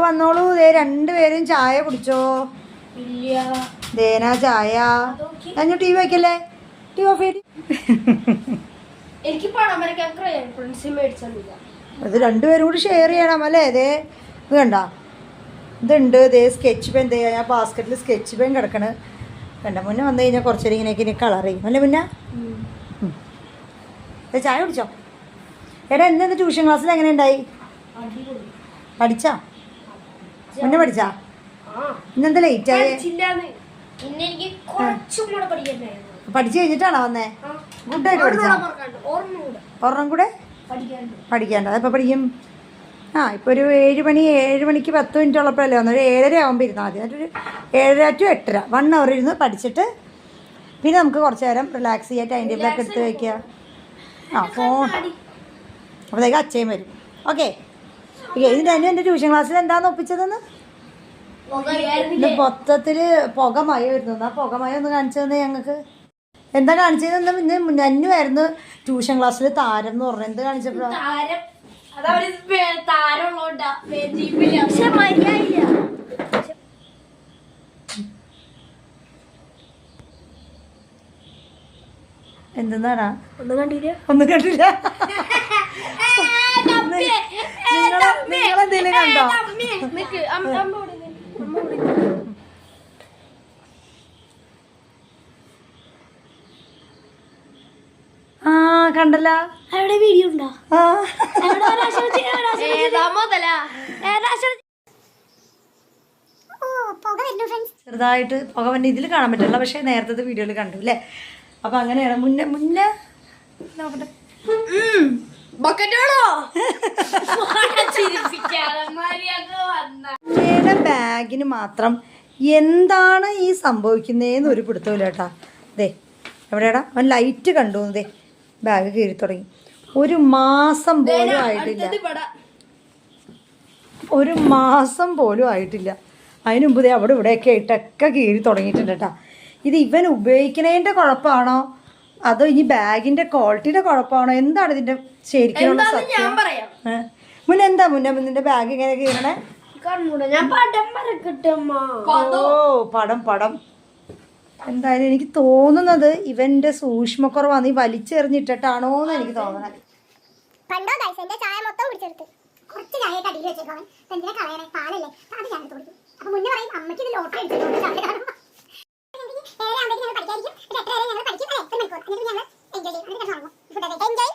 വന്നോളൂ. ദേ രണ്ടുപേരും ചായ കുടിച്ചോ? ദേന ചായ. ഞാൻ ടി വി വയ്ക്കല്ലേ? ടി വി ഓഫ് ചെയ്ത്. അത് രണ്ടുപേരും കൂടി ഷെയർ ചെയ്യണം അല്ലേ? ഇതേ ഇത് കണ്ട, ഇതുണ്ട്. ഇതേ സ്കെച്ച് പെൻ. എന്തേ ഞാൻ ബാസ്ക്കറ്റിൽ സ്കെച്ച് പെൻ കിടക്കണ് കണ്ട. മുന്നേ വന്നു കഴിഞ്ഞാൽ കുറച്ചേരം ഇങ്ങനെയൊക്കെ കളർ ചെയ്യും അല്ലേ മുന്നേ? ചായ കുടിച്ചോ? എടാ ഇന്ന് ട്യൂഷൻ ക്ലാസ്സിൽ എങ്ങനെ ഉണ്ടായി? പഠിച്ചാ? മുന്നേ പഠിച്ചാ? ഇന്നെന്താ ലേറ്റ് ആയേ? പഠിച്ചു കഴിഞ്ഞിട്ടാണോ വന്നേ? ഗുഡായിട്ട് പഠിച്ചാ? ഒരെണ്ണം കൂടെ പഠിക്കാണ്ട്. അതെപ്പോൾ പഠിക്കും? ഇപ്പോൾ ഒരു 7 മണിക്ക് 10 മിനിറ്റ് ഉള്ളപ്പോഴല്ലേ വന്നത്. ഒരു 7:30 ആകുമ്പോൾ ഇരുന്നാൽ മതി. അതൊരു 7:30 to 8:30 1 hour ഇരുന്ന് പഠിച്ചിട്ട് പിന്നെ നമുക്ക് കുറച്ച് നേരം റിലാക്സ് ചെയ്യാൻ ടൈം ടേബിളൊക്കെ എടുത്ത് വയ്ക്കുക. ഫോൺ അപ്പോഴത്തേക്ക് അച്ഛയും വരും. ഓക്കെ ഇതിൻ്റെ തന്നെ എൻ്റെ ട്യൂഷൻ ക്ലാസ്സിൽ എന്താണെന്ന് ഒപ്പിച്ചതെന്ന്? ഇത് മൊത്തത്തിൽ പുകമയ വരുന്നു. ആ പുകമയ ഒന്ന് കാണിച്ചു തന്നെ ഞങ്ങൾക്ക്. എന്താ കാണിച്ചതെന്ന്? പിന്നെ നന്നുമായിരുന്നു ട്യൂഷൻ ക്ലാസ്സിൽ താരം എന്ന് പറഞ്ഞു. എന്ത് കാണിച്ചപ്പോഴാ? എന്തെന്നാടാ? ഒന്നും കണ്ടില്ല. നിങ്ങളെന്തേലും കണ്ടോ? കണ്ടല്ല. അവിടെ വീഡിയോ ഉണ്ടോ? ചെറുതായിട്ട് പുക വന്നെ ഇതിൽ കാണാൻ പറ്റില്ല, പക്ഷെ നേരത്തെ വീഡിയോയിൽ കണ്ടു അല്ലേ? അപ്പൊ അങ്ങനെയാണ്. മുന്നേ നോക്കട്ടെ. ബാഗിന് മാത്രം എന്താണ് ഈ സംഭവിക്കുന്നതെന്ന് ഒരു പിടുത്തമില്ല കേട്ടാ. ദേ എവിടെയാടാ അവൻ ലൈറ്റ് കണ്ടു. ദേ ബാഗ് കീറി തുടങ്ങി. 1 മാസം പോലും ആയിട്ടില്ല. അതിന് മുമ്പ് അവിടെ ഇവിടെയൊക്കെ ആയിട്ടൊക്കെ കീറി തുടങ്ങിയിട്ടുണ്ട് കേട്ടാ. ഇത് ഇവൻ ഉപയോഗിക്കുന്നതിൻ്റെ കുഴപ്പമാണോ അതോ ഇനി ബാഗിൻ്റെ ക്വാളിറ്റിയുടെ കുഴപ്പമാണോ? എന്താണ് ഇതിൻ്റെ ശരിക്കുള്ള സത്യം? മുന്നേ നിന്റെ ബാഗ് ഇങ്ങനെ കീറണേ? പടം എന്തായാലും എനിക്ക് തോന്നുന്നത് ഇവന്റെ സൂക്ഷ്മക്കുറവാണ്. ഈ വലിച്ചെറിഞ്ഞിട്ടിട്ടാണോ എന്ന് എനിക്ക് തോന്നണത്. എൻജോയ്